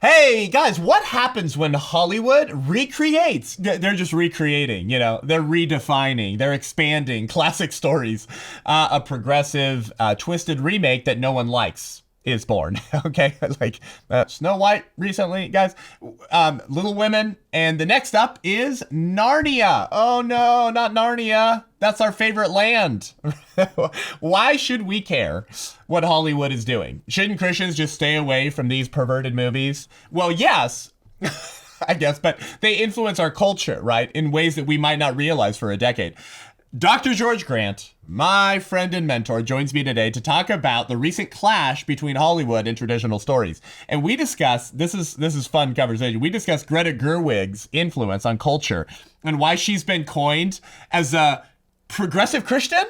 Hey guys, what happens when Hollywood recreates? They're just recreating, they're redefining, they're expanding classic stories. A progressive, twisted remake that no one likes is born. Okay, like Snow White recently, guys. Little Women, and the next up is Narnia. Oh no, not Narnia. That's our favorite land. Why should we care what Hollywood is doing? Shouldn't Christians just stay away from these perverted movies? Well, yes, I guess, but they influence our culture, right, in ways that we might not realize for a decade. Dr. George Grant, my friend and mentor, joins me today to talk about the recent clash between Hollywood and traditional stories. And we discuss, this is fun conversation. We discuss Greta Gerwig's influence on culture and why she's been coined as a progressive Christian?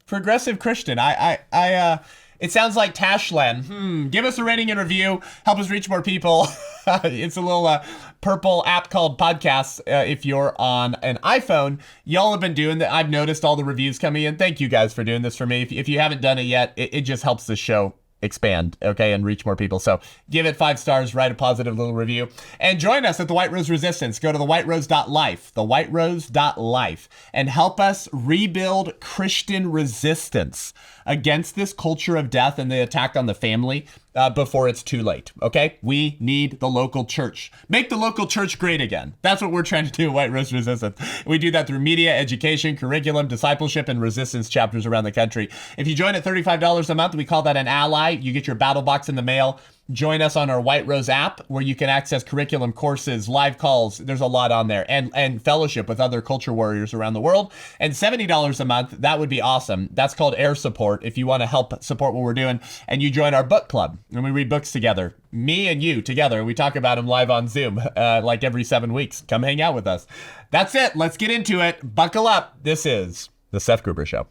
Progressive Christian. It sounds like Aslan. Give us a rating and review. Help us reach more people. It's a little purple app called Podcasts. If you're on an iPhone, y'all have been doing that. I've noticed all the reviews coming in. Thank you guys for doing this for me. If you haven't done it yet, it just helps the show expand, okay, and reach more people. So give it 5 stars, write a positive little review, and join us at the White Rose Resistance. Go to thewhiterose.life, thewhiterose.life, and help us rebuild Christian resistance against this culture of death and the attack on the family before it's too late, okay? We need the local church. Make the local church great again. That's what we're trying to do at White Rose Resistance. We do that through media, education, curriculum, discipleship, and resistance chapters around the country. If you join at $35 a month, we call that an ally. You get your battle box in the mail. Join us on our White Rose app, where you can access curriculum courses, live calls. There's a lot on there, and fellowship with other culture warriors around the world. And $70 a month, that would be awesome. That's called air support if you want to help support what we're doing. And you join our book club, and we read books together. Me and you together. We talk about them live on Zoom, like every 7 weeks. Come hang out with us. That's it. Let's get into it. Buckle up. This is the Seth Gruber Show.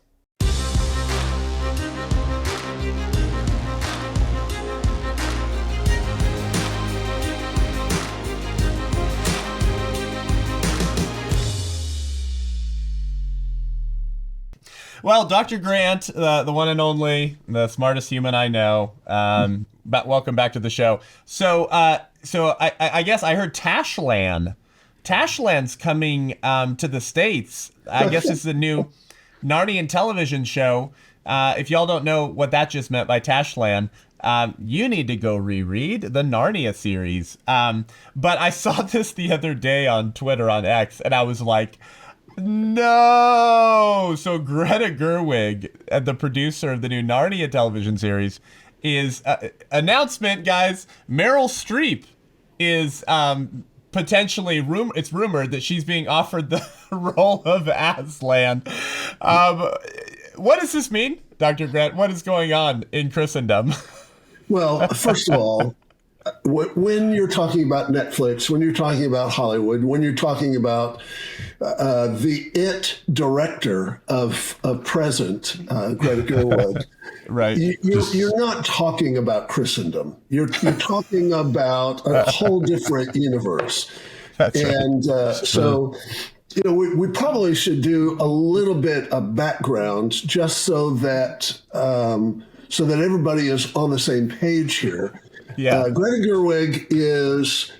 Well, Dr. Grant, the one and only, the smartest human I know, welcome back to the show. So I guess I heard Aslan. Aslan's coming to the States. I guess it's the new Narnian television show. If y'all don't know what that just meant by Aslan, you need to go reread the Narnia series. But I saw this the other day on Twitter, on X, and I was like, no! So Greta Gerwig, the producer of the new Narnia television series, is announcement, guys. Meryl Streep is potentially it's rumored that she's being offered the role of Aslan. What does this mean, Dr. Grant? What is going on in Christendom? Well, first of all, when you're talking about Netflix, when you're talking about Hollywood, when you're talking about the IT director of present, Greta Gerwig, right? You're not talking about Christendom. You're talking about a whole different universe. That's and right. So, we probably should do a little bit of background just so that everybody is on the same page here. Yeah. Greta Gerwig is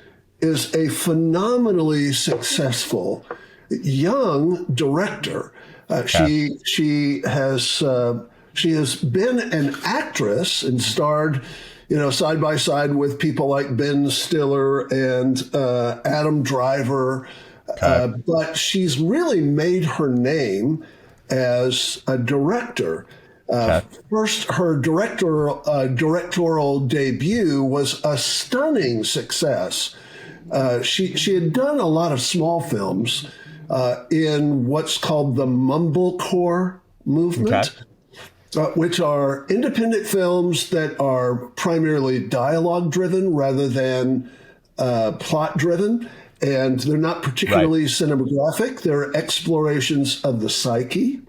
a phenomenally successful young director. She has been an actress and starred, side by side with people like Ben Stiller and Adam Driver. But she's really made her name as a director. First, her directorial debut was a stunning success. She had done a lot of small films in what's called the mumblecore movement, which are independent films that are primarily dialogue-driven rather than plot-driven. And they're not particularly cinematographic. They're explorations of the psyche.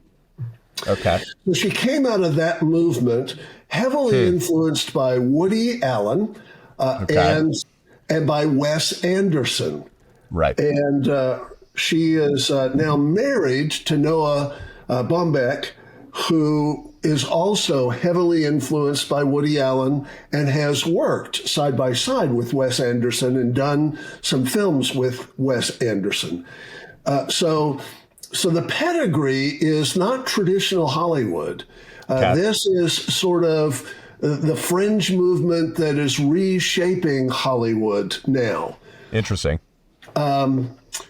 Okay. So she came out of that movement heavily influenced by Woody Allen and by Wes Anderson. Right. And she is now married to Noah Baumbach, who is also heavily influenced by Woody Allen and has worked side by side with Wes Anderson and done some films with Wes Anderson. So the pedigree is not traditional Hollywood. This is sort of the fringe movement that is reshaping Hollywood now. Interesting.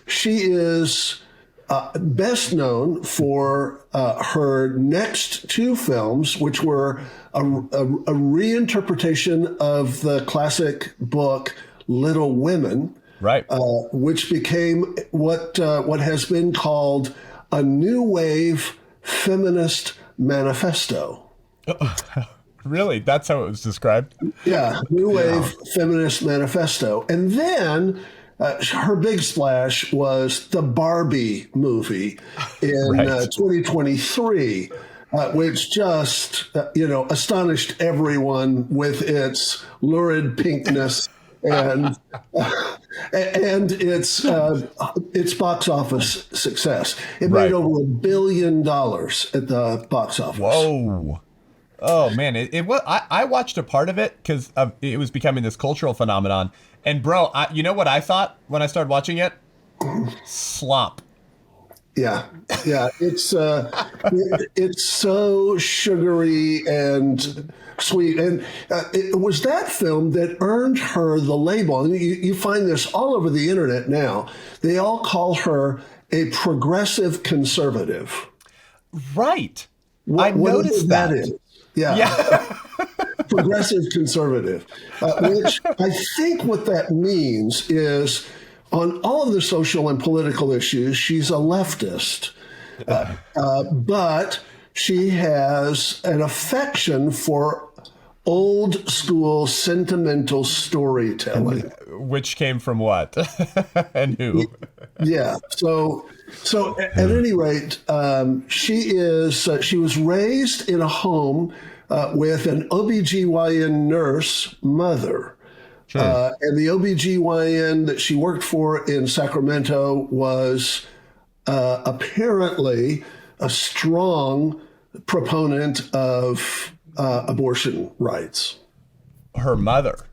She is best known for her next two films, which were a reinterpretation of the classic book Little Women, right? Which became what has been called a new wave feminist manifesto. Really? That's how it was described? Yeah, new wave feminist manifesto. And then her big splash was the Barbie movie in 2023, which just, astonished everyone with its lurid pinkness and its box office success. It made over $1 billion at the box office. Whoa. Oh man, it was. I watched a part of it because it was becoming this cultural phenomenon. And bro, you know what I thought when I started watching it? Slop. Yeah. It's it's so sugary and sweet, and it was that film that earned her the label. And you find this all over the internet now. They all call her a progressive conservative. Right. I noticed that. Is. Yeah. Progressive conservative, which I think what that means is on all of the social and political issues, she's a leftist, but she has an affection for old school sentimental storytelling. Which came from what? And who? Yeah. So at any rate, she was raised in a home with an OBGYN nurse mother. Sure. And the OBGYN that she worked for in Sacramento was apparently a strong proponent of abortion rights. Her mother?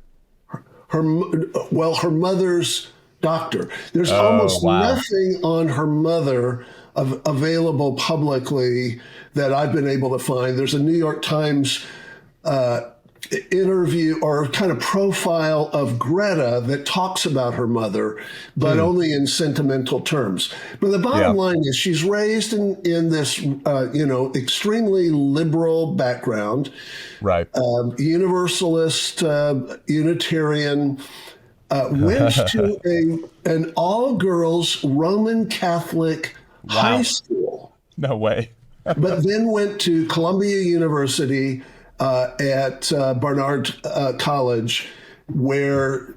Her mother's doctor. There's almost nothing on her mother available publicly that I've been able to find. There's a New York Times interview or kind of profile of Greta that talks about her mother, but only in sentimental terms. But the bottom line is she's raised in this, extremely liberal background, right? Universalist, Unitarian, went to an all-girls Roman Catholic high school. No way. But then went to Columbia University at Barnard College, where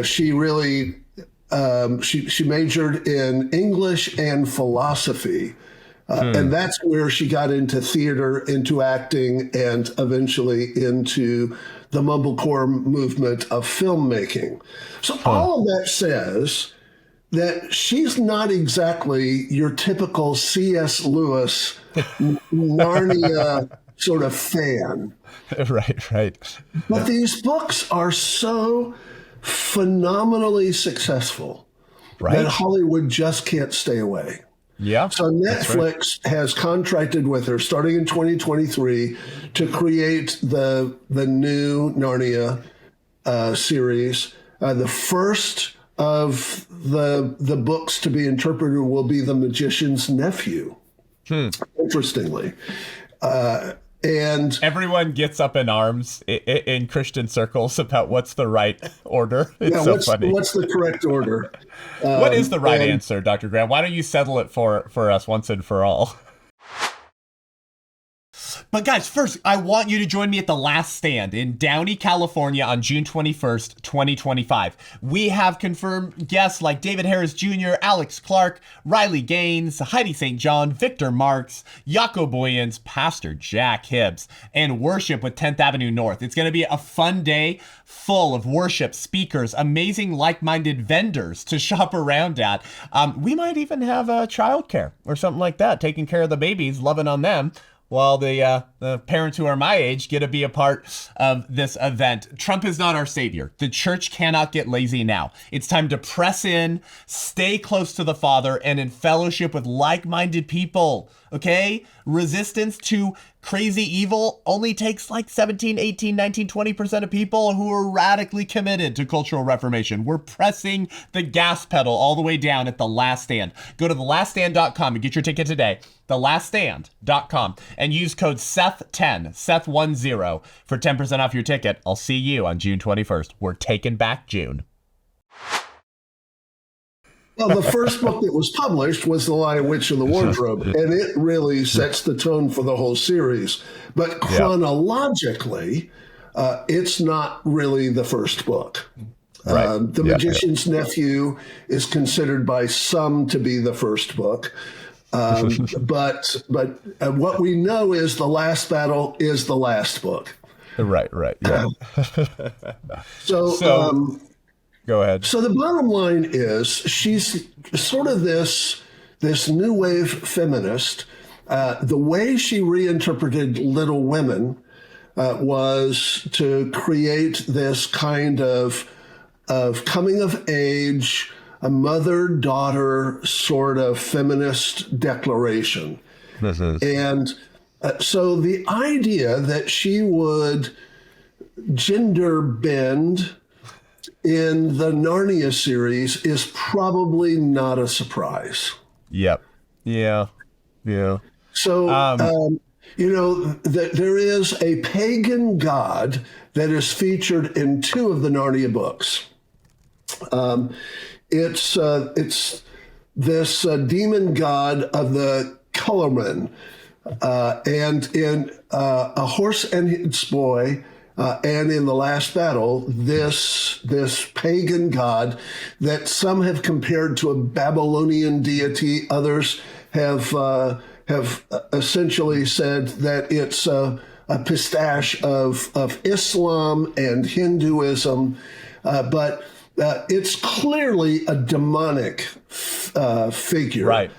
she really she majored in English and philosophy, and that's where she got into theater, into acting, and eventually into the mumblecore movement of filmmaking. So all of that says that she's not exactly your typical C.S. Lewis, Narnia sort of fan. Right. But these books are so phenomenally successful that Hollywood just can't stay away. Yeah. So Netflix has contracted with her starting in 2023 to create the new Narnia series. The first of the books to be interpreted will be The Magician's Nephew. Interestingly. And everyone gets up in arms in Christian circles about what's the right order. It's funny. What's the correct order? What is the right answer, Dr. Graham? Why don't you settle it for us once and for all? But guys, first, I want you to join me at The Last Stand in Downey, California on June 21st, 2025. We have confirmed guests like David Harris Jr., Alex Clark, Riley Gaines, Heidi St. John, Victor Marks, Jaco Boyens, Pastor Jack Hibbs, and worship with 10th Avenue North. It's going to be a fun day full of worship, speakers, amazing like-minded vendors to shop around at. We might even have childcare or something like that, taking care of the babies, loving on them, while the the parents who are my age get to be a part of this event. Trump is not our savior. The church cannot get lazy now. It's time to press in, stay close to the Father, and in fellowship with like-minded people, okay? Resistance to crazy evil only takes like 17, 18, 19, 20% of people who are radically committed to cultural reformation. We're pressing the gas pedal all the way down at The Last Stand. Go to thelaststand.com and get your ticket today. thelaststand.com and use code SETH10, SETH10 for 10% off your ticket. I'll see you on June 21st. We're taking back June. Well, the first book that was published was The Lion, Witch, and the Wardrobe, and it really sets the tone for the whole series. But chronologically, it's not really the first book. Right. The Magician's Nephew is considered by some to be the first book. But what we know is The Last Battle is the last book. Right. Yeah. So go ahead. So the bottom line is she's sort of this new wave feminist. The way she reinterpreted Little Women was to create this kind of coming of age, a mother-daughter sort of feminist declaration. And so the idea that she would gender bend in the Narnia series is probably not a surprise. Yep. Yeah. So, there is a pagan god that is featured in 2 of the Narnia books. It's this demon god of the colorman, and in A Horse and Its Boy, and in The Last Battle, this pagan god that some have compared to a Babylonian deity, others have essentially said that it's a pistache of Islam and Hinduism, but it's clearly a demonic figure. Right.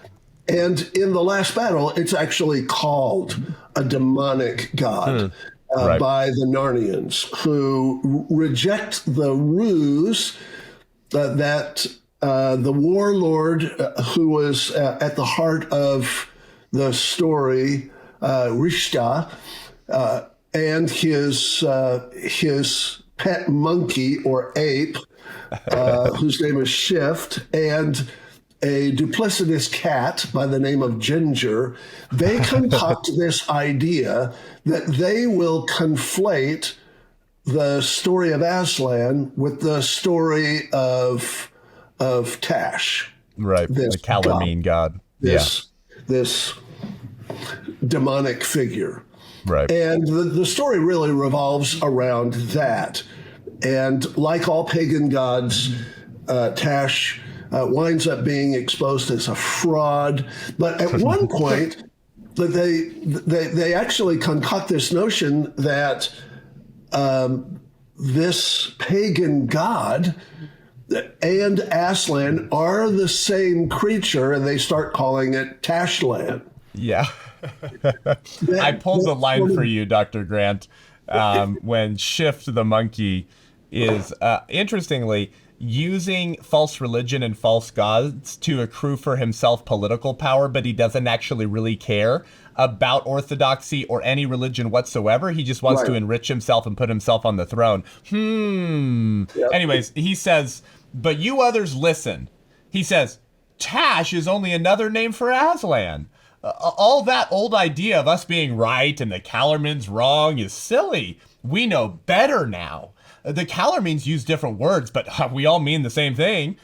And in The Last Battle, it's actually called a demonic god. By the Narnians, who reject the ruse that the warlord who was at the heart of the story, Rishta, and his pet monkey or ape, whose name is Shift, and a duplicitous cat by the name of Ginger, they concoct this idea that they will conflate the story of Aslan with the story of Tash. Right, the Calamine god. This demonic figure. Right. And the story really revolves around that. And like all pagan gods, Tash winds up being exposed as a fraud. But at one point, they actually concoct this notion that this pagan god and Aslan are the same creature, and they start calling it Tashlan. Yeah. I pulled the line for you, Dr. Grant, when Shift the monkey is, interestingly, using false religion and false gods to accrue for himself political power, but he doesn't actually really care about orthodoxy or any religion whatsoever. He just wants to enrich himself and put himself on the throne. Yep. Anyways, he says, but you others listen. He says, Tash is only another name for Aslan. All that old idea of us being right and the Calorman's wrong is silly. We know better now. The Calormenes use different words, but we all mean the same thing.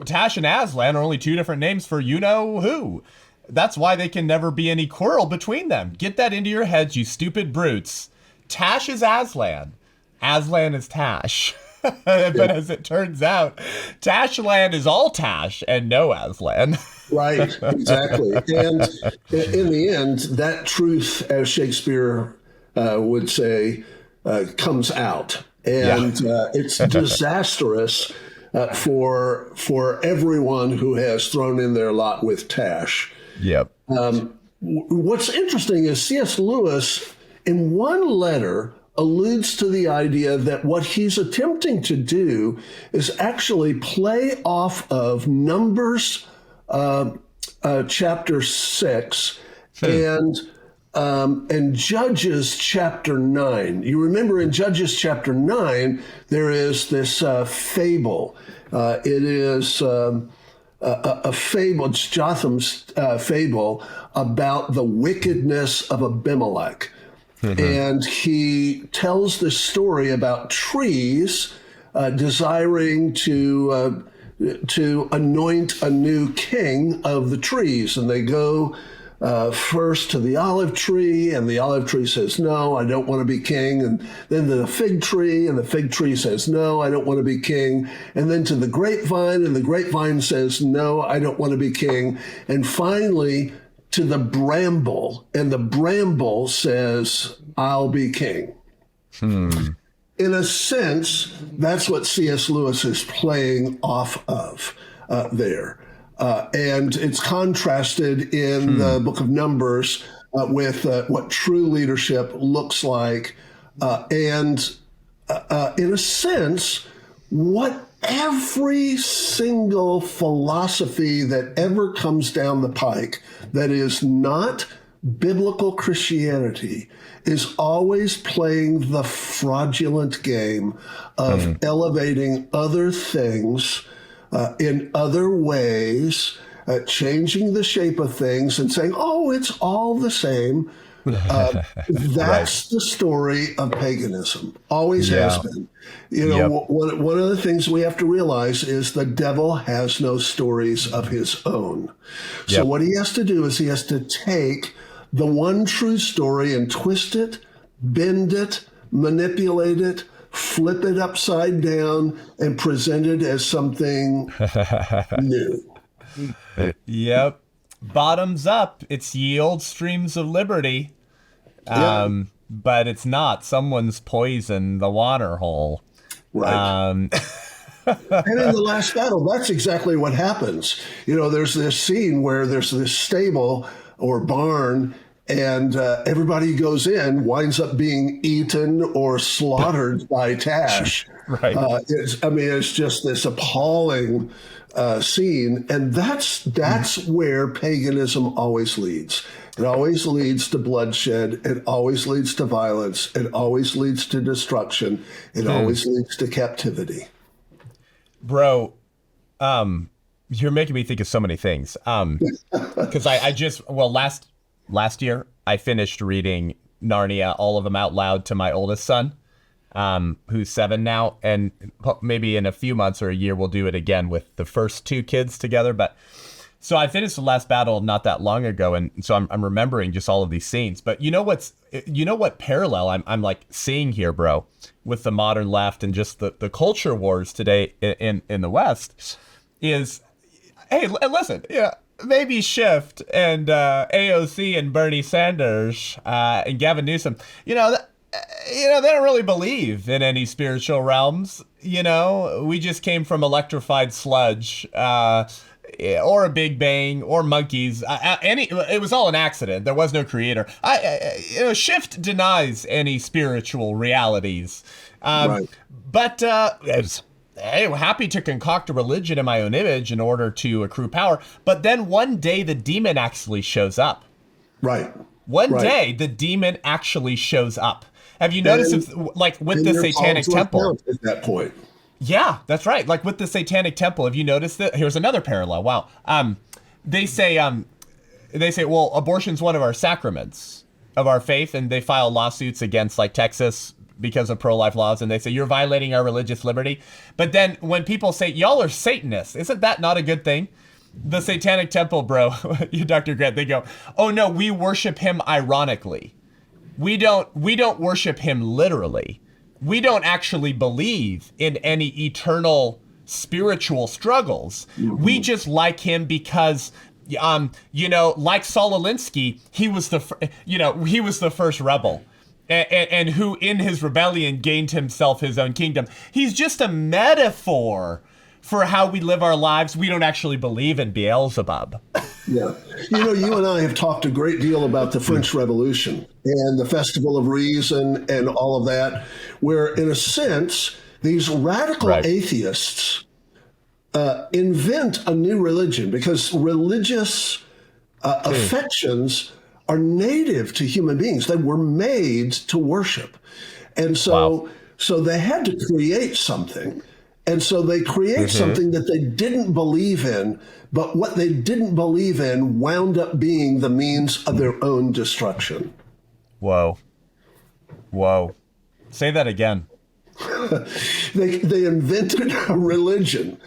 Tash and Aslan are only 2 different names for you-know-who. That's why there can never be any quarrel between them. Get that into your heads, you stupid brutes. Tash is Aslan. Aslan is Tash. But as it turns out, Tashland is all Tash and no Aslan. Right, exactly. And in the end, that truth, as Shakespeare would say, comes out. And it's disastrous for everyone who has thrown in their lot with Tash. Yep. What's interesting is C.S. Lewis in one letter alludes to the idea that what he's attempting to do is actually play off of Numbers chapter 6 and Judges chapter 9. You remember in Judges chapter 9, there is this fable. It is a fable, it's Jotham's fable about the wickedness of Abimelech. And he tells this story about trees desiring to anoint a new king of the trees. And they go first to the olive tree, and the olive tree says, no, I don't want to be king. And then to the fig tree, and the fig tree says, no, I don't want to be king. And then to the grapevine, and the grapevine says, no, I don't want to be king. And finally, to the bramble, and the bramble says, I'll be king. In a sense, that's what C.S. Lewis is playing off of there. And it's contrasted in the book of Numbers with what true leadership looks like. And in a sense, what every single philosophy that ever comes down the pike that is not biblical Christianity is always playing the fraudulent game of elevating other things in other ways, changing the shape of things and saying, oh, it's all the same. That's the story of paganism. Always has been. You know, one of the things we have to realize is the devil has no stories of his own. So what he has to do is he has to take the one true story and twist it, bend it, manipulate it, flip it upside down, and present it as something new. Yep. Bottoms up. It's ye old streams of liberty. But it's not. Someone's poisoned the water hole. Right. And in the last battle, that's exactly what happens. You know, there's this scene where there's this stable or barn, and everybody goes in, winds up being eaten or slaughtered by Tash. Right. It's just this appalling scene, and that's where paganism always leads. It always leads to bloodshed. It always leads to violence. It always leads to destruction. It always leads to captivity. Bro, you're making me think of so many things. Because last year I finished reading Narnia, all of them out loud to my oldest son, who's 7 now, and maybe in a few months or a year we'll do it again with the first 2 kids together. But so I finished the last battle not that long ago, and so I'm remembering just all of these scenes. But you know what parallel I'm like seeing here, bro, with the modern left and just the culture wars today in the West is, hey, listen, maybe Shift and AOC and Bernie Sanders and Gavin Newsom, they don't really believe in any spiritual realms. We just came from electrified sludge, or a Big Bang, or monkeys. It was all an accident. There was no creator. Shift denies any spiritual realities. Right. But hey, we're happy to concoct a religion in my own image in order to accrue power. But then one day the demon actually shows up. Right. One day the demon actually shows up. Have you noticed, with the Satanic Temple? At that point. Yeah, that's right. Like with the Satanic Temple, have you noticed that? Here's another parallel. Wow. They say, well, abortion's one of our sacraments of our faith, and they file lawsuits against like Texas because of pro-life laws, and they say you're violating our religious liberty. But then when people say y'all are Satanists, isn't that not a good thing? The Satanic Temple, bro, you Dr. Grant, they go, oh no, we worship him ironically. We don't worship him literally. We don't actually believe in any eternal spiritual struggles. We just like him because, like Saul Alinsky, he was the first rebel, and who in his rebellion gained himself his own kingdom. He's just a metaphor for how we live our lives. We don't actually believe in Beelzebub. Yeah. You and I have talked a great deal about the French Revolution and the Festival of Reason and all of that, where, in a sense, these radical Right. atheists invent a new religion because religious affections are native to human beings. They were made to worship. And Wow. so they had to create something. And so they create something that they didn't believe in, but what they didn't believe in wound up being the means of their own destruction. Whoa. Whoa. Say that again. They invented a religion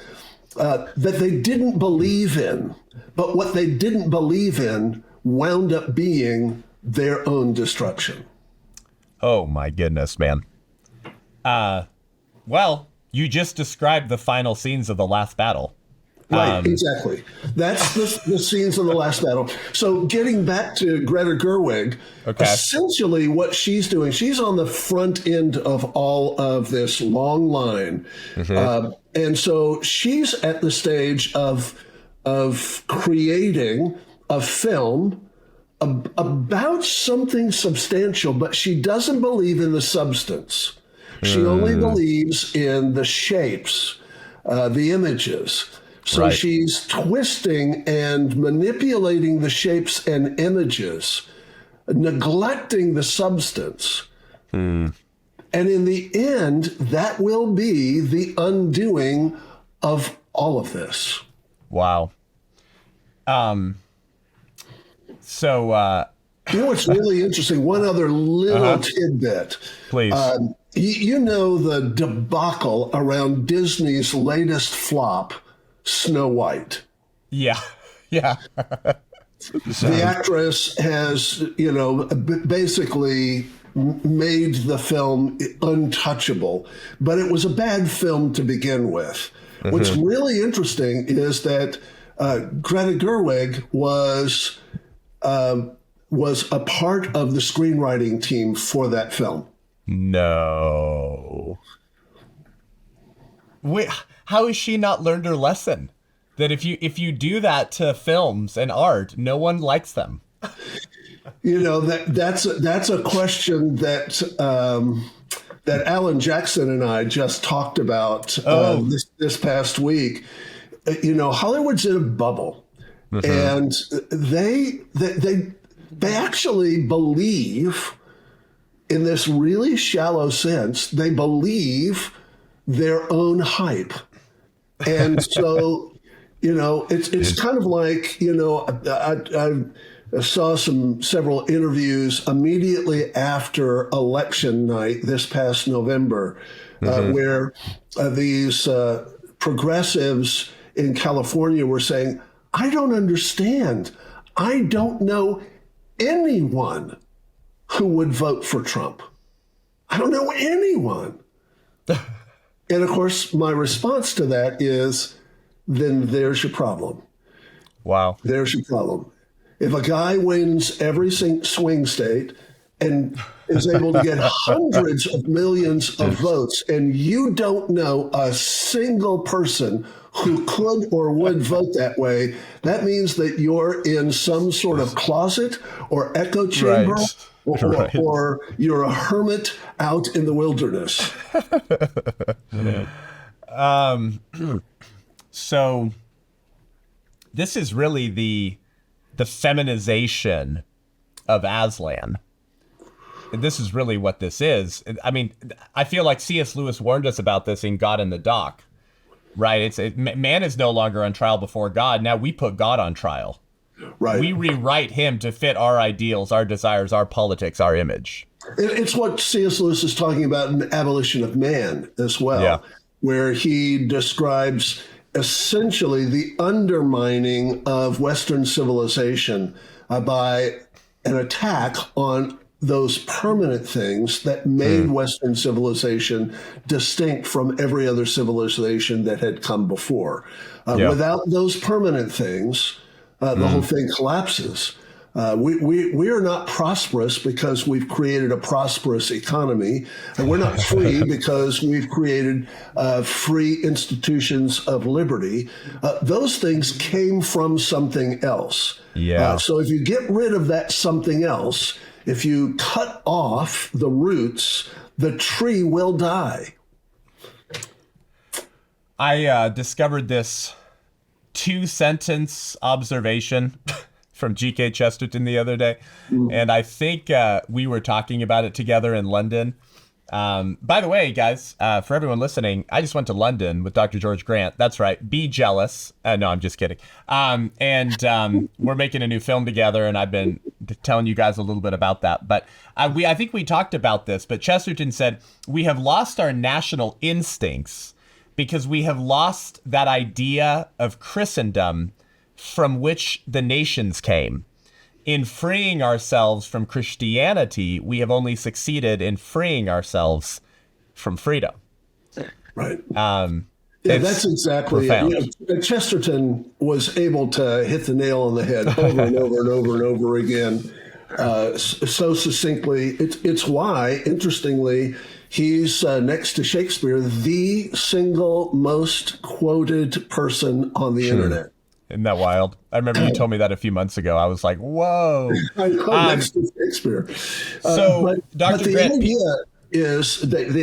that they didn't believe in, but what they didn't believe in wound up being their own destruction. Oh my goodness, man. Well, you just described the final scenes of the last battle. Right, exactly. That's the scenes of the last battle. So getting back to Greta Gerwig, essentially what she's doing, she's on the front end of all of this long line. And so she's at the stage of creating a film about something substantial, but she doesn't believe in the substance. She only believes in the shapes, the images. So she's twisting and manipulating the shapes and images, neglecting the substance. And in the end, that will be the undoing of all of this. Wow. So, you know what's really interesting? One other little tidbit. Please. You know the debacle around Disney's latest flop, Snow White. Yeah. Yeah. The actress has, basically made the film untouchable, but it was a bad film to begin with. What's really interesting is that Greta Gerwig was a part of the screenwriting team for that film. No. Wait, how has she not learned her lesson? That if you do that to films and art, no one likes them. That's a question that that Alan Jackson and I just talked about this past week. Hollywood's in a bubble, and they actually believe, in this really shallow sense, they believe their own hype, and so. It's kind of like, I saw several interviews immediately after election night this past November, where these progressives in California were saying, I don't understand. I don't know anyone who would vote for Trump. I don't know anyone. And of course, my response to that is, then there's your problem. Wow. There's your problem. If a guy wins every swing state and is able to get hundreds of millions of votes, and you don't know a single person who could or would vote that way, that means that you're in some sort of closet or echo chamber, or you're a hermit out in the wilderness. So this is really the feminization of Aslan. And this is really what this is. I mean, I feel like C.S. Lewis warned us about this in God in the Dock, right? Man is no longer on trial before God. Now we put God on trial. Right. We rewrite him to fit our ideals, our desires, our politics, our image. It's what C.S. Lewis is talking about in Abolition of Man as well, where he describes essentially the undermining of Western civilization by an attack on those permanent things that made Western civilization distinct from every other civilization that had come before. Without those permanent things, the whole thing collapses. We are not prosperous because we've created a prosperous economy, and we're not free because we've created free institutions of liberty. Those things came from something else. Yeah. So if you get rid of that something else, if you cut off the roots, the tree will die. I discovered this 2-sentence observation from G.K. Chesterton the other day, and I think we were talking about it together in London. By the way, guys, for everyone listening, I just went to London with Dr. George Grant. That's right. Be jealous. No, I'm just kidding. And we're making a new film together, and I've been telling you guys a little bit about that. But I think we talked about this, but Chesterton said, we have lost our national instincts because we have lost that idea of Christendom from which the nations came. In freeing ourselves from Christianity, we have only succeeded in freeing ourselves from freedom. Right. Yeah, that's exactly it. Chesterton was able to hit the nail on the head over and over and over and over again, so succinctly. It's why, interestingly, he's next to Shakespeare, the single most quoted person on the internet. Isn't that wild? I remember you told me that a few months ago. I was like, whoa. I know, next to Shakespeare. So, Dr. the Grant,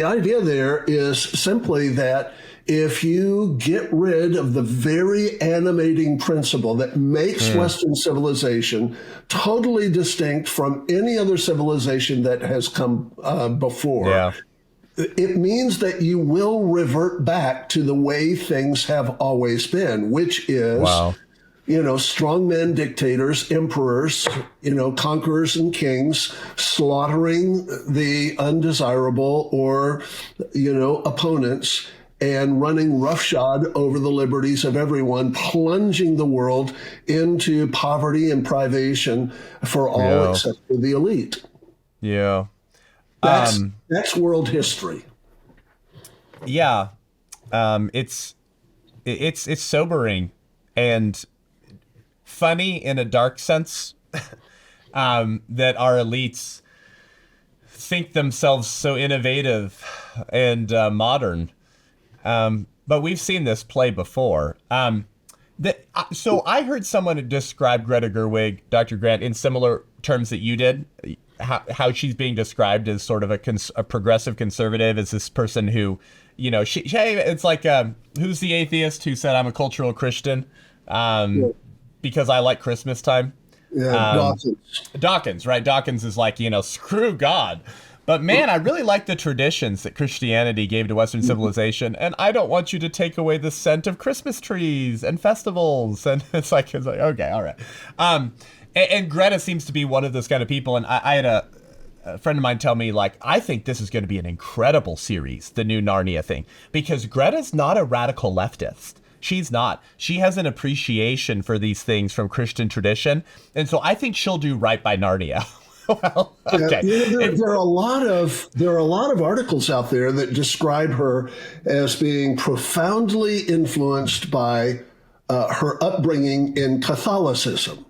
idea there is simply that if you get rid of the very animating principle that makes Western civilization totally distinct from any other civilization that has come before, it means that you will revert back to the way things have always been, which is, strongmen, dictators, emperors, conquerors and kings, slaughtering the undesirable or, opponents, and running roughshod over the liberties of everyone, plunging the world into poverty and privation for all except for the elite. Yeah. That's world history. Yeah. It's sobering and funny in a dark sense that our elites think themselves so innovative and modern. But we've seen this play before. So I heard someone describe Greta Gerwig, Dr. Grant, in similar terms that you did. How she's being described as sort of a progressive conservative, as this person who, it's like, who's the atheist who said I'm a cultural Christian because I like Christmas time? Yeah, Dawkins, right? Dawkins is like, screw God. But man, I really like the traditions that Christianity gave to Western civilization, and I don't want you to take away the scent of Christmas trees and festivals. And it's like okay, all right. And Greta seems to be one of those kind of people. And I had a friend of mine tell me, like, I think this is going to be an incredible series, the new Narnia thing, because Greta's not a radical leftist. She's not. She has an appreciation for these things from Christian tradition. And so I think she'll do right by Narnia. Well, okay. There are a lot of articles out there that describe her as being profoundly influenced by her upbringing in Catholicism.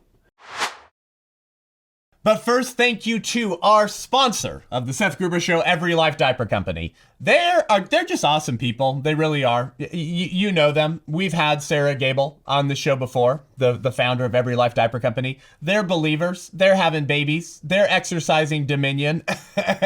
But first, thank you to our sponsor of the Seth Gruber Show, Every Life Diaper Company. They're just awesome people. They really are. You know them. We've had Sarah Gable on the show before, the founder of Every Life Diaper Company. They're believers. They're having babies. They're exercising dominion.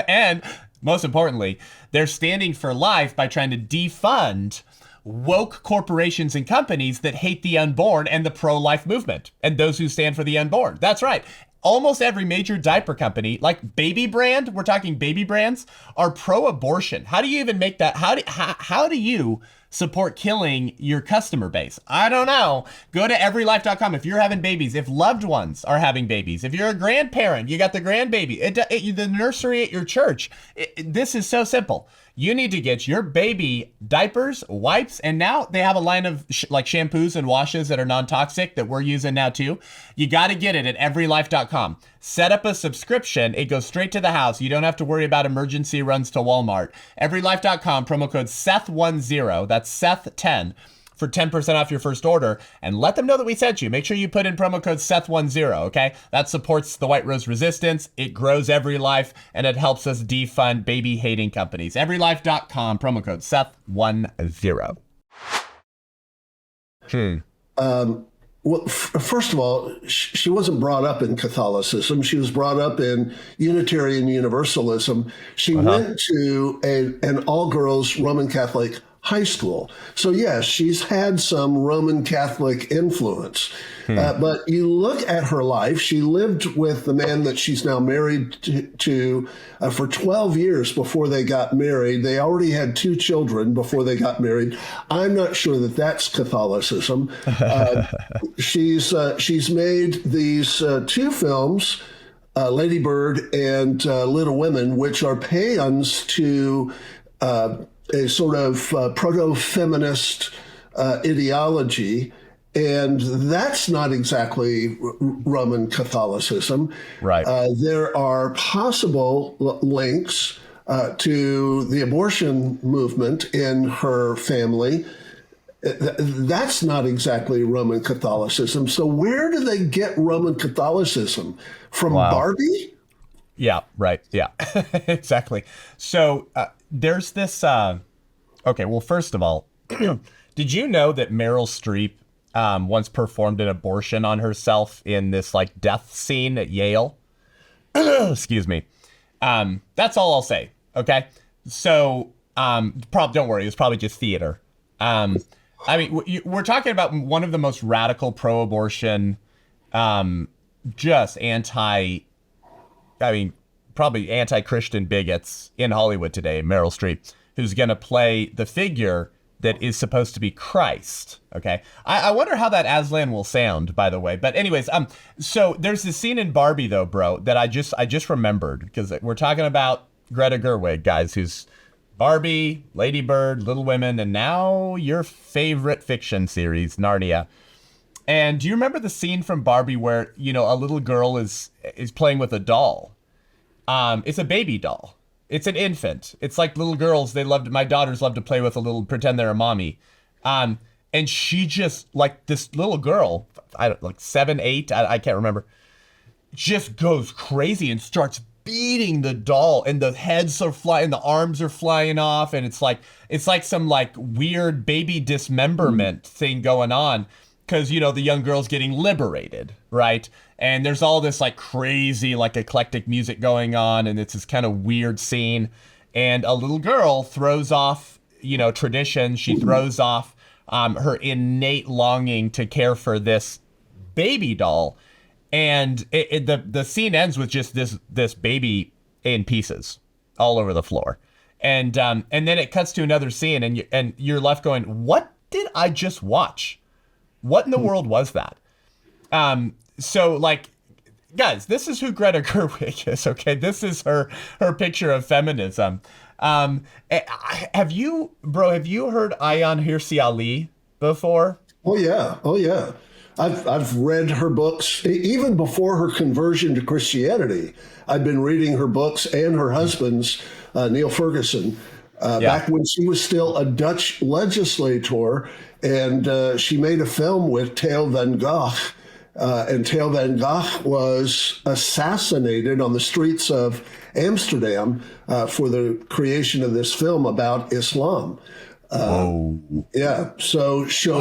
And most importantly, they're standing for life by trying to defund woke corporations and companies that hate the unborn and the pro-life movement and those who stand for the unborn. That's right. Almost every major diaper company, like Baby Brand, we're talking baby brands, are pro-abortion. How do you even make that? How do you support killing your customer base? I don't know. Go to everylife.com if you're having babies, if loved ones are having babies, if you're a grandparent, you got the grandbaby, the nursery at your church. This is so simple. You need to get your baby diapers, wipes, and now they have a line of like shampoos and washes that are non-toxic that we're using now too. You got to get it at everylife.com. Set up a subscription. It goes straight to the house. You don't have to worry about emergency runs to Walmart. Everylife.com, promo code Seth10, that's Seth10, for 10% off your first order, and let them know that we sent you. Make sure you put in promo code Seth10, okay? That supports the White Rose Resistance. It grows Every Life, and it helps us defund baby-hating companies. Everylife.com, promo code Seth10. Well, first of all, she wasn't brought up in Catholicism. She was brought up in Unitarian Universalism. She went to an all-girls Roman Catholic high school. So, yes, she's had some Roman Catholic influence. But you look at her life, she lived with the man that she's now married to for 12 years before they got married. They already had 2 children before they got married. I'm not sure that that's Catholicism. She's made these 2 films, Lady Bird and Little Women, which are paeans to a sort of proto-feminist ideology. And that's not exactly Roman Catholicism. Right. There are possible links to the abortion movement in her family. That's not exactly Roman Catholicism. So where do they get Roman Catholicism? From Barbie? Yeah, right. Yeah, exactly. So there's this. Okay, well, first of all, did you know that Meryl Streep once performed an abortion on herself in this like death scene at Yale? Excuse me. That's all I'll say. Okay. So don't worry. It's probably just theater. I mean, we're talking about one of the most radical pro-abortion, just probably anti-Christian bigots in Hollywood today, Meryl Streep, who's going to play the figure that is supposed to be Christ. Okay. I wonder how that Aslan will sound, by the way. But anyways, so there's this scene in Barbie though, bro, that I just remembered, because we're talking about Greta Gerwig, guys, who's Barbie, Lady Bird, Little Women, and now your favorite fiction series, Narnia. And do you remember the scene from Barbie where, a little girl is playing with a doll? It's a baby doll. It's an infant. It's like little girls. My daughters love to play with pretend they're a mommy. And she just, like, this little girl, like 7, 8, I can't remember, just goes crazy and starts beating the doll, and the heads are flying, the arms are flying off, and it's like some like weird baby dismemberment thing going on, because the young girl's getting liberated, right? And there's all this like crazy like eclectic music going on, and it's this kind of weird scene, and a little girl throws off tradition. She throws off her innate longing to care for this baby doll. And the scene ends with just this baby in pieces all over the floor, and then it cuts to another scene, and you're left going, "What did I just watch? What in the world was that?" So like, guys, this is who Greta Gerwig is. Okay, this is her picture of feminism. Have you heard Ayaan Hirsi Ali before? Oh yeah. I've read her books even before her conversion to Christianity. I've been reading her books and her husband's, Neil Ferguson, back when she was still a Dutch legislator, and she made a film with Theo van Gogh. And Theo van Gogh was assassinated on the streets of Amsterdam for the creation of this film about Islam. Yeah, so she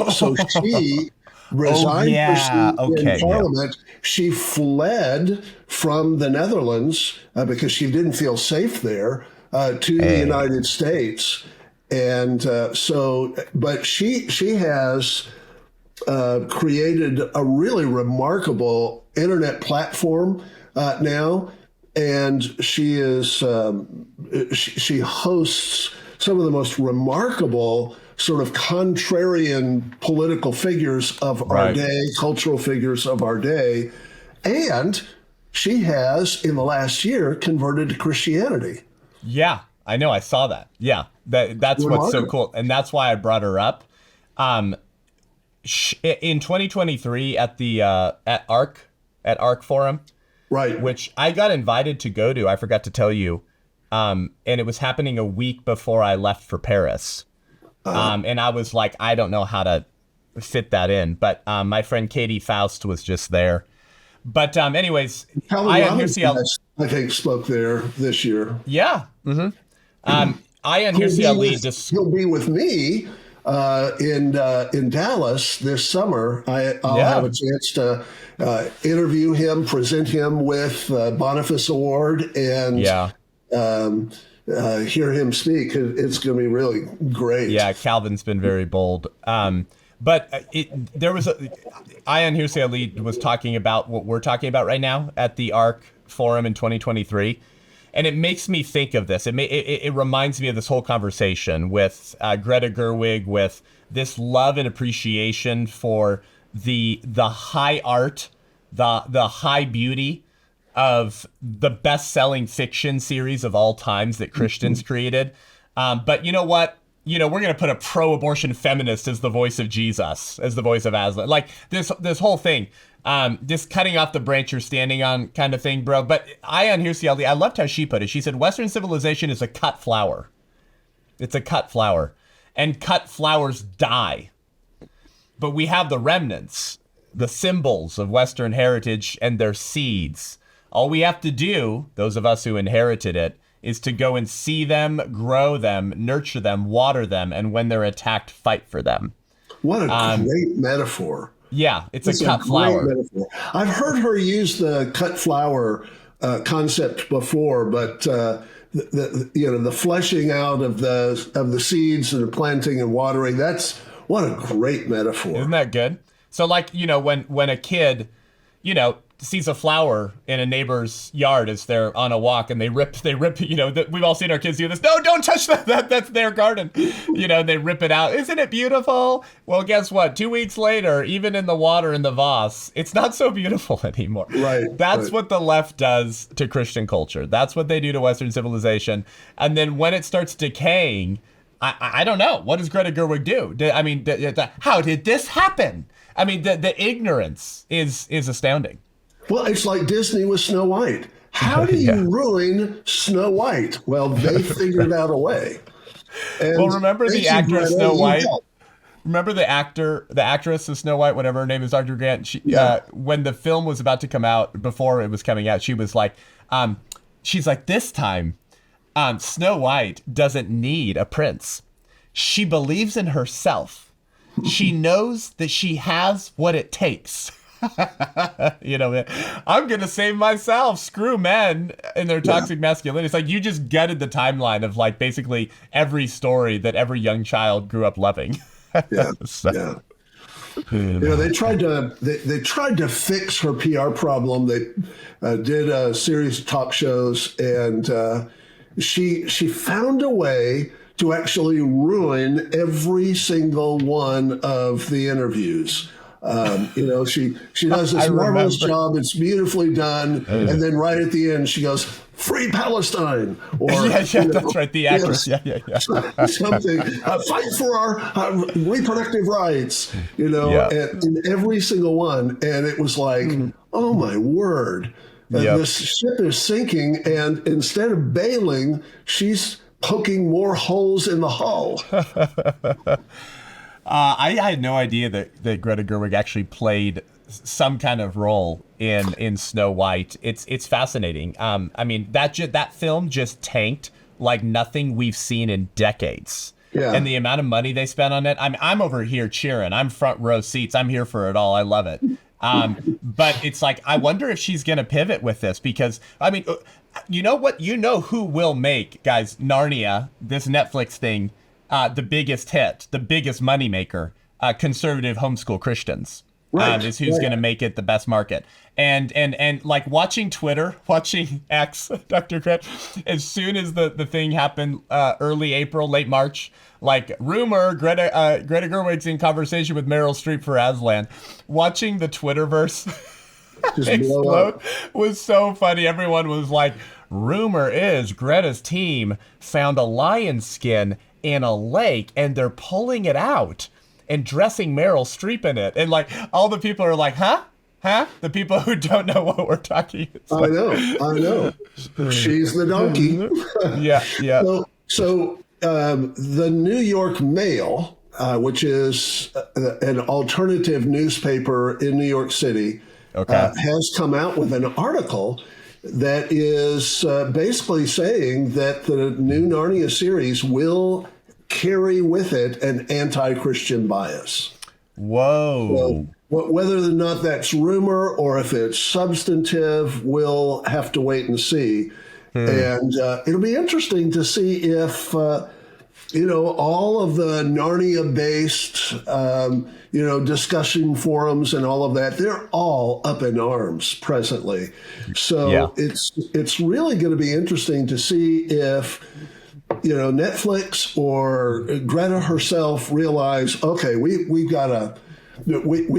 resigned her seat in Parliament. Yeah. She fled from the Netherlands because she didn't feel safe there to the United States, and but she has created a really remarkable internet platform now, and she hosts some of the most remarkable sort of contrarian political figures of our day, cultural figures of our day. And she has, in the last year, converted to Christianity. Yeah, I know. I saw that. Yeah, that's what's so cool. And that's why I brought her up. In 2023 at the at ARC Forum, right, which I got invited to go to. I forgot to tell you. And it was happening a week before I left for Paris. And I was like, I don't know how to fit that in. But my friend Katie Faust was just there. But anyways, Calvin Robinson, I think, spoke there this year. Yeah. Mm-hmm. Ian Hirsi Ali he'll be with me in Dallas this summer. I'll have a chance to interview him, present him with Boniface Award, and hear him speak. It's going to be really great. Yeah, Calvin's been very bold. But there was Ian Hirsi Ali was talking about what we're talking about right now at the ARC Forum in 2023. And it makes me think of this. It reminds me of this whole conversation with Greta Gerwig, with this love and appreciation for the high art, the high beauty of the best-selling fiction series of all times that Christians created. But you know what? We're going to put a pro-abortion feminist as the voice of Jesus, as the voice of Aslan. Like this whole thing. Just cutting off the branch you're standing on kind of thing, bro. But Ian Hirsi Ali, I loved how she put it. She said, Western civilization is a cut flower. It's a cut flower. And cut flowers die. But we have the remnants, the symbols of Western heritage and their seeds. All we have to do, those of us who inherited it, is to go and see them, grow them, nurture them, water them, and when they're attacked, fight for them. What a great metaphor. Yeah, it's a cut flower. Metaphor. I've heard her use the cut flower concept before, but the fleshing out of the seeds and the planting and watering, that's what a great metaphor. Isn't that good? So like, when a kid, sees a flower in a neighbor's yard as they're on a walk and they rip, we've all seen our kids do this. No, don't touch that. That's their garden. They rip it out. Isn't it beautiful? Well, guess what? 2 weeks later, even in the water in the vase, it's not so beautiful anymore. Right. That's what the left does to Christian culture. That's what they do to Western civilization. And then when it starts decaying, I don't know. What does Greta Gerwig do? How did this happen? I mean, the ignorance is astounding. Well, it's like Disney with Snow White. How do you ruin Snow White? Well, they figured out a way. And well, remember the actress Snow White? Remember the actress of Snow White, whatever her name is, Dr. Grant? She, when the film was about to come out, before it was coming out, she was like, this time, Snow White doesn't need a prince. She believes in herself. She knows that she has what it takes. I'm going to save myself. Screw men and their toxic masculinity. It's like you just gutted the timeline of like basically every story that every young child grew up loving. Yeah. They tried to fix her PR problem. They did a series of talk shows, and she found a way to actually ruin every single one of the interviews. She does this marvelous job. It's beautifully done. And then right at the end, she goes, "Free Palestine." Or, that's right. The actress. Something, fight for our reproductive rights, and in every single one. And it was like, oh my word. This ship is sinking. And instead of bailing, she's poking more holes in the hull. I had no idea that Greta Gerwig actually played some kind of role in Snow White. It's fascinating. I mean, that film just tanked like nothing we've seen in decades. Yeah. And the amount of money they spent on it. I'm over here cheering. I'm front row seats. I'm here for it all. I love it. But it's like, I wonder if she's going to pivot with this, because I mean, you know what? Who will make, guys, Narnia, this Netflix thing, the biggest hit, the biggest moneymaker, conservative homeschool Christians, is who's going to make it the best market. And like watching Twitter, watching X, Dr. Grant, as soon as the thing happened, early April, late March, like rumor, Greta Gerwig's in conversation with Meryl Streep for Aslan. Watching the Twitterverse explode was so funny. Everyone was like, rumor is Greta's team found a lion skin in a lake and they're pulling it out and dressing Meryl Streep in it. And like all the people are like, huh? The people who don't know what we're talking about. I know. She's the donkey. Yeah. So The New York Mail, which is an alternative newspaper in New York City, Okay. has come out with an article that is basically saying that the new Narnia series will carry with it an anti-Christian bias. Whoa. So, whether or not that's rumor or if it's substantive, we'll have to wait and see. And it'll be interesting to see if, all of the Narnia-based, discussion forums and all of that, they're all up in arms presently. So it's really going to be interesting to see if, Netflix or Greta herself realize, okay, we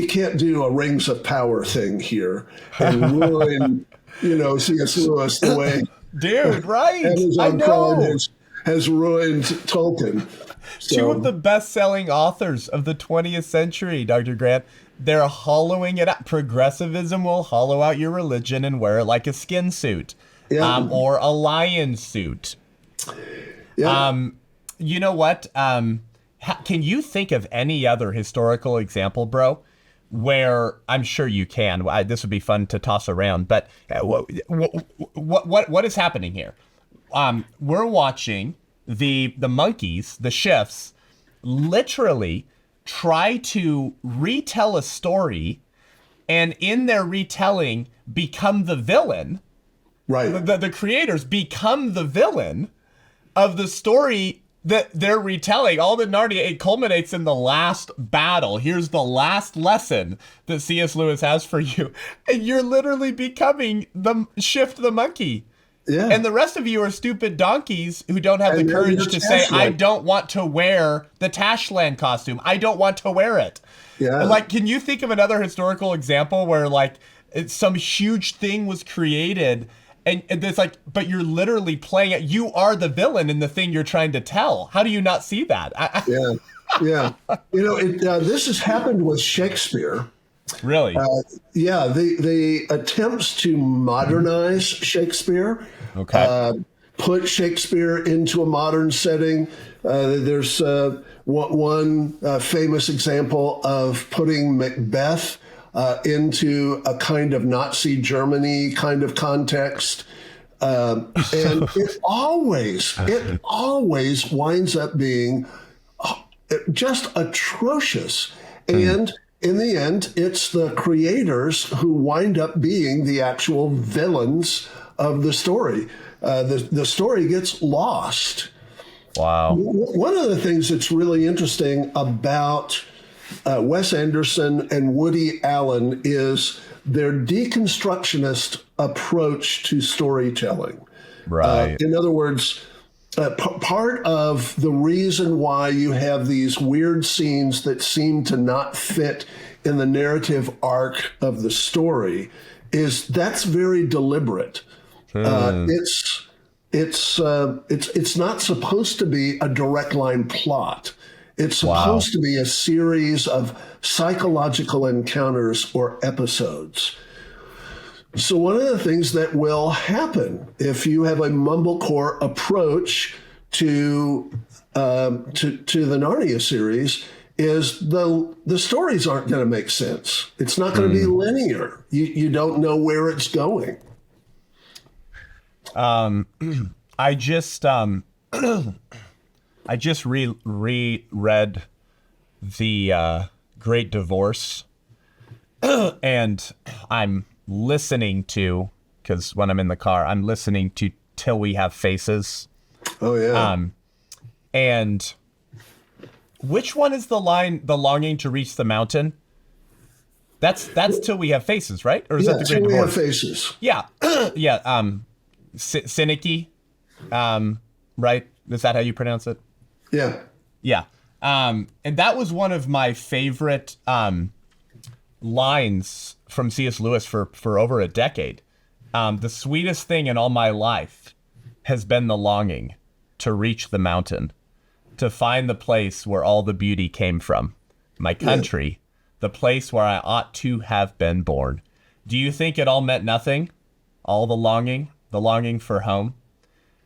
can't do a Rings of Power thing here and ruin, C.S. Lewis the way Dude, right. I Amazon know. Prime has ruined Tolkien. Two of the best-selling authors of the 20th century, Dr. Grant, they're hollowing it out. Progressivism will hollow out your religion and wear it like a skin suit, or a lion suit. Yeah. You know what? Can you think of any other historical example, bro, where I'm sure you can? This would be fun to toss around, but what is happening here? We're watching the monkeys, the shifts, literally try to retell a story, and in their retelling become the villain. Right. The creators become the villain of the story that they're retelling. All the Narnia, it culminates in the last battle. Here's the last lesson that C.S. Lewis has for you. And you're literally becoming Shift the monkey. Yeah. And the rest of you are stupid donkeys who don't have the courage to say, I don't want to wear the Aslan costume. I don't want to wear it. Yeah. Like, can you think of another historical example where, like, some huge thing was created and it's like, but you're literally playing it. You are the villain in the thing you're trying to tell. How do you not see that? Yeah. This has happened with Shakespeare. Really? The attempts to modernize Shakespeare, put Shakespeare into a modern setting. There's one famous example of putting Macbeth into a kind of Nazi Germany kind of context. And it always winds up being just atrocious. And in the end, it's the creators who wind up being the actual villains of the story. The story gets lost. Wow. One of the things that's really interesting about Wes Anderson and Woody Allen is their deconstructionist approach to storytelling. Right. In other words, part of the reason why you have these weird scenes that seem to not fit in the narrative arc of the story is that's very deliberate. It's not supposed to be a direct line plot. It's supposed to be a series of psychological encounters or episodes. So one of the things that will happen if you have a mumblecore approach to the Narnia series is the stories aren't going to make sense. It's not going to be linear. You don't know where it's going. I just reread The Great Divorce, and I'm listening to, because when I'm in the car, I'm listening to Till We Have Faces. Oh, yeah. And which one is the line, the longing to reach the mountain? That's Till We Have Faces, right? Or is that The Great Till We Divorce? Have Faces. Yeah. Yeah. Cynicky, right? Is that how you pronounce it? Yeah. Yeah. And that was one of my favorite lines from C.S. Lewis for over a decade. The sweetest thing in all my life has been the longing to reach the mountain, to find the place where all the beauty came from, my country, the place where I ought to have been born. Do you think it all meant nothing? All the longing for home?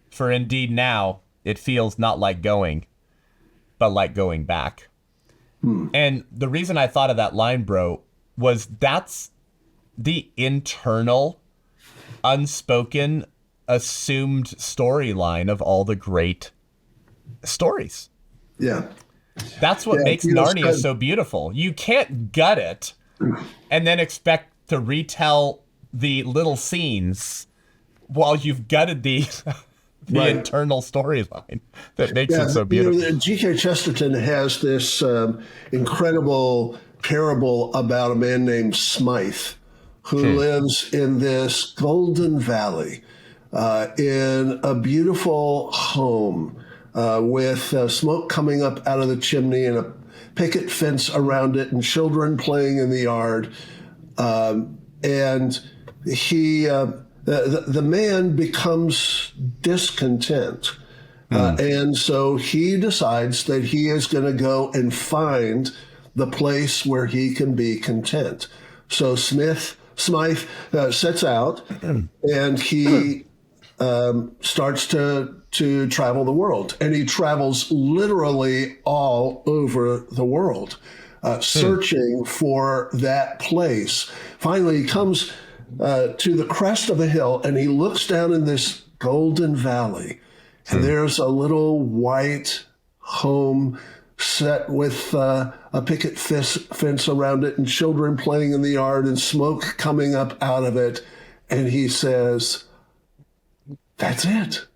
For indeed now it feels not like going, but like going back. And the reason I thought of that line, bro, was that's the internal, unspoken, assumed storyline of all the great stories. Yeah. That's what makes Narnia so beautiful. You can't gut it and then expect to retell the little scenes while you've gutted the internal storyline that makes it so beautiful. G.K. Chesterton has this incredible parable about a man named Smythe who lives in this golden valley in a beautiful home with smoke coming up out of the chimney and a picket fence around it and children playing in the yard. And he, the man becomes discontent. And so he decides that he is going to go and find the place where he can be content. So Smythe sets out and he starts to travel the world. And he travels literally all over the world, searching for that place. Finally, he comes to the crest of a hill and he looks down in this golden valley. And there's a little white home set with a picket fence around it and children playing in the yard and smoke coming up out of it. And he says, that's it.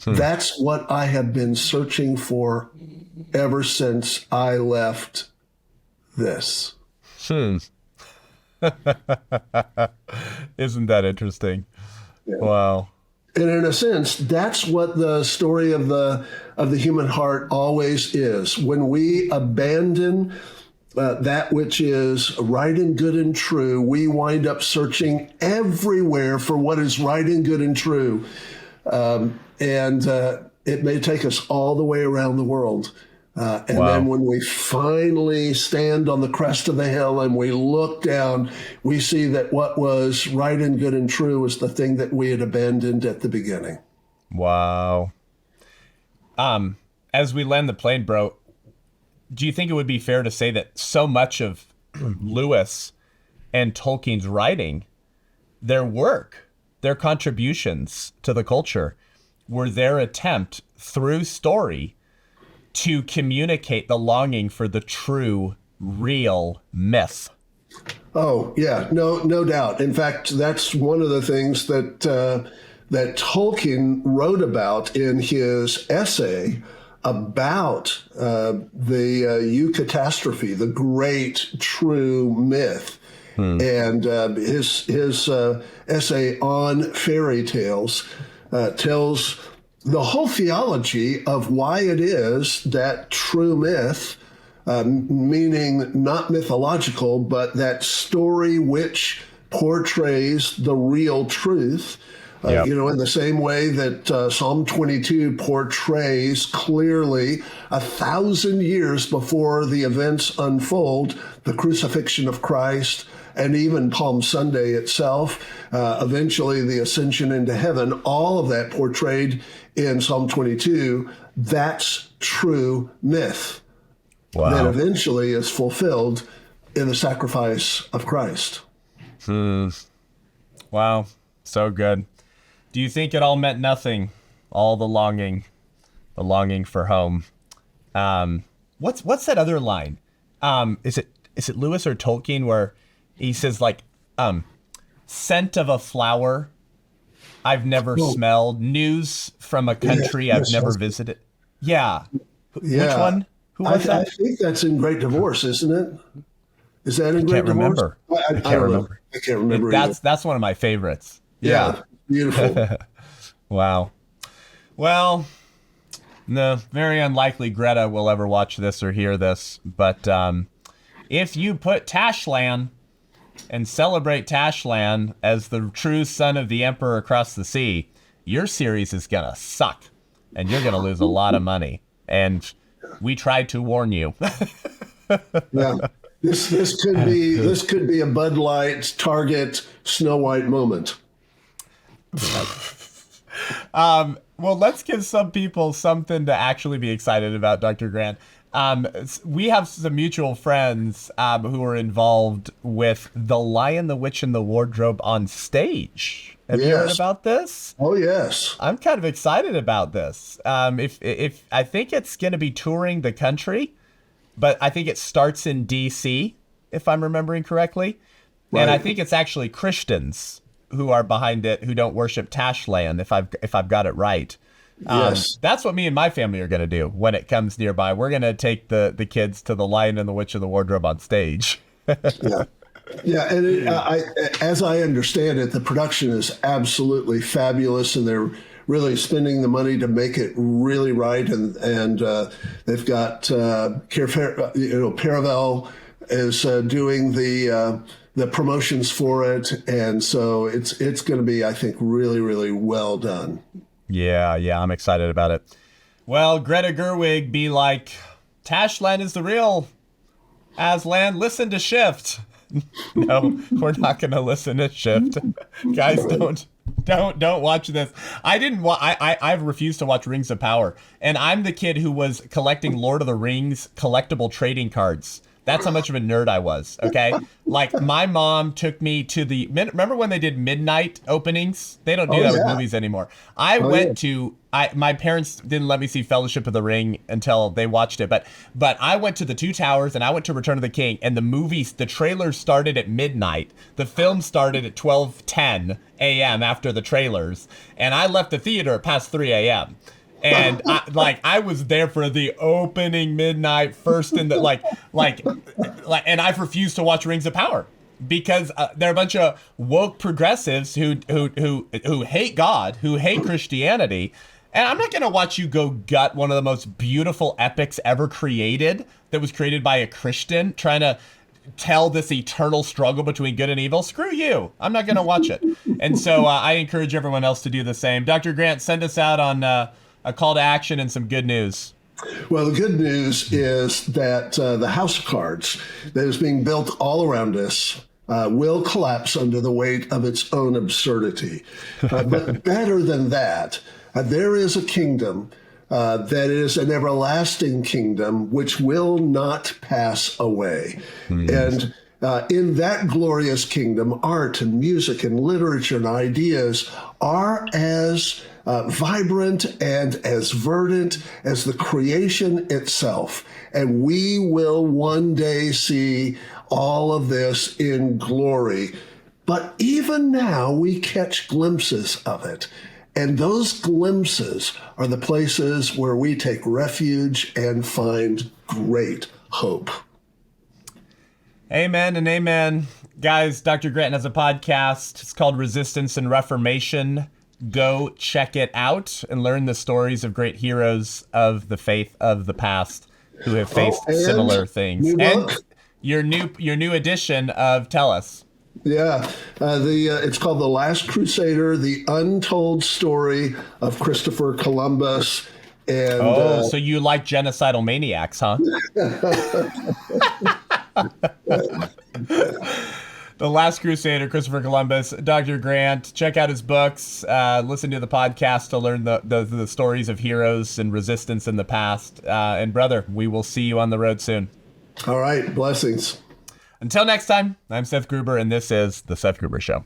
That's what I have been searching for ever since I left this. Isn't that interesting? Yeah. Wow. And in a sense, that's what the story of the human heart always is. When we abandon that which is right and good and true, we wind up searching everywhere for what is right and good and true. And it may take us all the way around the world. And then when we finally stand on the crest of the hill and we look down, we see that what was right and good and true was the thing that we had abandoned at the beginning. Wow. As we land the plane, bro, do you think it would be fair to say that so much of Lewis and Tolkien's writing, their work, their contributions to the culture, were their attempt through story to communicate the longing for the true, real myth? Oh, yeah, no doubt. In fact, that's one of the things that that Tolkien wrote about in his essay about the eucatastrophe, the great true myth. And his essay on fairy tales tells the whole theology of why it is that true myth, meaning not mythological, but that story which portrays the real truth, in the same way that Psalm 22 portrays clearly 1,000 years before the events unfold, the crucifixion of Christ, and even Palm Sunday itself, eventually the ascension into heaven, all of that portrayed in Psalm 22, that's true myth that eventually is fulfilled in the sacrifice of Christ. Wow, so good. Do you think it all meant nothing? All the longing for home. What's that other line? Is it Lewis or Tolkien where he says scent of a flower I've never smelled, news from a country I've never visited. Yeah. Which one? Who was that? I think that's in Great Divorce, isn't it? Is that in Great Divorce? I can't remember. I can't remember. That's one of my favorites. Yeah. Beautiful. Wow. Well, no, very unlikely Greta will ever watch this or hear this. But if you put Tashlan and celebrate Tashlan as the true son of the Emperor across the sea, your series is going to suck. And you're going to lose a lot of money. And we tried to warn you. Yeah. This could be a Bud Light, Target, Snow White moment. Well, let's give some people something to actually be excited about, Dr. Grant. We have some mutual friends who are involved with The Lion, the Witch, and the Wardrobe on stage. Have you heard Yes. about this? Oh, yes. I'm kind of excited about this. If I think it's going to be touring the country, but I think it starts in D.C., if I'm remembering correctly. And I Right. think it's actually Christians who are behind it, who don't worship Tashland, if I've got it right. Yes. That's what me and my family are going to do when it comes nearby. We're going to take the kids to The Lion and the Witch and the Wardrobe on stage. Yeah. Yeah, and as I understand it, the production is absolutely fabulous, and they're really spending the money to make it really right. And they've got Paravel is doing the promotions for it, and so it's going to be, I think, really, really well done. Yeah, I'm excited about it. Well, Greta Gerwig be like, Tashland is the real Aslan. Listen to Shift. No, we're not going to listen to Shift. Guys, don't watch this. I've refused to watch Rings of Power, and I'm the kid who was collecting Lord of the Rings collectible trading cards. That's how much of a nerd I was, okay? Like, my mom took me to remember when they did midnight openings? They don't do Oh, that with yeah. movies anymore. My parents didn't let me see Fellowship of the Ring until they watched it, but I went to the Two Towers and I went to Return of the King, and the trailers started at midnight. The film started at 12:10 a.m. after the trailers, and I left the theater past 3 a.m. And I was there for the opening midnight first in the and I've refused to watch Rings of Power because they're a bunch of woke progressives who hate God, who hate Christianity. And I'm not going to watch you go gut one of the most beautiful epics ever created that was created by a Christian trying to tell this eternal struggle between good and evil. Screw you. I'm not going to watch it. And so I encourage everyone else to do the same. Dr. Grant, send us out on a call to action and some good news. Well, the good news is that the house of cards that is being built all around us will collapse under the weight of its own absurdity. But better than that, there is a kingdom that is an everlasting kingdom which will not pass away. And in that glorious kingdom, art and music and literature and ideas are as vibrant and as verdant as the creation itself. And we will one day see all of this in glory. But even now, we catch glimpses of it. And those glimpses are the places where we take refuge and find great hope. Amen and amen. Guys, Dr. Grant has a podcast. It's called Resistance and Reformation. Go check it out and learn the stories of great heroes of the faith of the past who have faced similar things. New And book? your new edition of Tell Us. Yeah, it's called The Last Crusader, The Untold Story of Christopher Columbus. And So you like genocidal maniacs, huh? The Last Crusader, Christopher Columbus. Dr. Grant, check out his books. Listen to the podcast to learn the stories of heroes and resistance in the past. And brother, we will see you on the road soon. All right, blessings. Until next time, I'm Seth Gruber, and this is The Seth Gruber Show.